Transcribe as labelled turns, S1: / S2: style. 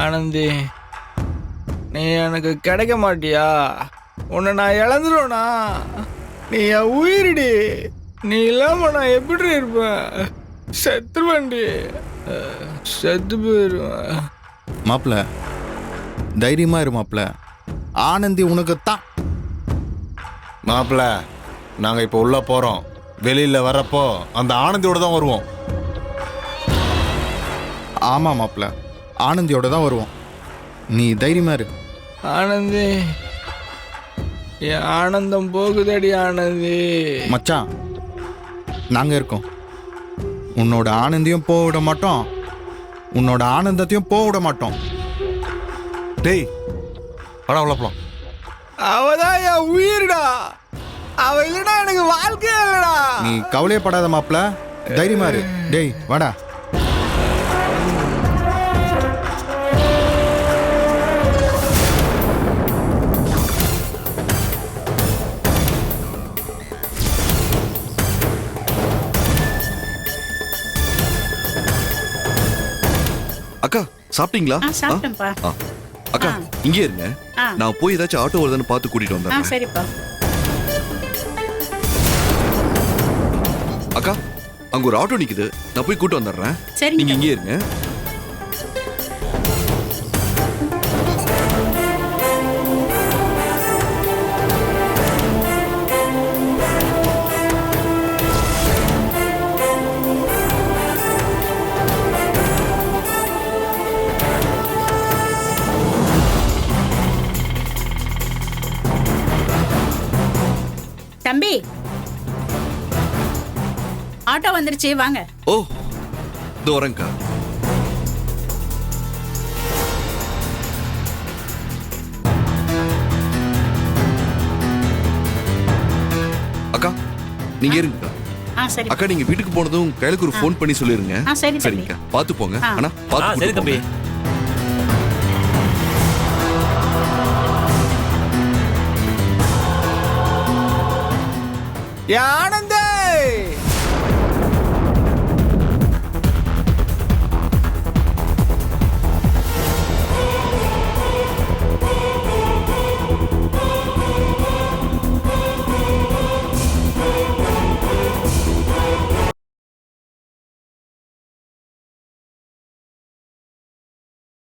S1: ஆனந்தி, நீ எனக்கு கிடைக்க மாட்டியா? உன்னை நான் இழந்துருவேனா? நீ என் உயிரிடி. நீ இல்லாம நான் எப்படி இருப்பேன்? செத்துருவேன்டி, செத்து போயிடுவேன்.
S2: மாப்பிள்ள தைரியமா இரு மாப்பிள்ள. ஆனந்தி உனக்குத்தான்.
S3: மாப்பிள்ள, நாங்க இப்போ உள்ள போறோம். வெளியில வரப்போ அந்த ஆனந்தியோட தான் வருவோம்.
S2: ஆமா மாப்பிள்ள, ஆனந்தியோட தான் வருவோம். நீ தைரியமா இரு.
S1: ஆனந்தி, என் ஆனந்தம் போகுதடி ஆனந்தி.
S2: மச்சான், நாங்க இருக்கோம். உன்னோட ஆனந்தியும் போக விட மாட்டோம், உன்னோட ஆனந்தத்தையும் போக விட மாட்டோம்.
S3: டேய் படம் உள்ள போலாம்.
S1: அவதான் என் உயிர்டா. அவ இல்லடா எனக்கு வாழ்க்கையே இல்லடா.
S2: நீ கவலையப்படாத மாப்பிள்ள, தைரியமா இரு. டேய் வாடா.
S4: அக்கா சாப்பிட்டீங்களா?
S5: சாப்பிட்டேன்ப்பா.
S4: அக்கா இங்கே இருங்க, நான் போய் ஏதாச்சும் ஆட்டோ வருதான்னு பார்த்து கூட்டிட்டு வந்தேன்.
S5: சரிப்பா.
S4: அக்கா அங்க ஒரு ஆட்டோ நிக்குது, நான் போய் கூட்டு வந்துடுறேன். நீங்க இங்கே இருங்க.
S5: தம்பி, ஆட்டோ வந்துருச்சு, வாங்க.
S4: ஓ இதோ வரேன்க்கா. அக்கா நீங்க இருங்கக்கா.
S5: சரி
S4: அக்கா நீங்க வீட்டுக்கு போனதும் கையிலுக்கு ஒரு ஃபோன் பண்ணி சொல்லிருங்க.
S5: சரி
S4: சரிங்கக்கா, பார்த்து போங்க. அண்ணா பார்த்து.
S6: சரி தம்பி.
S1: ஆனந்தே,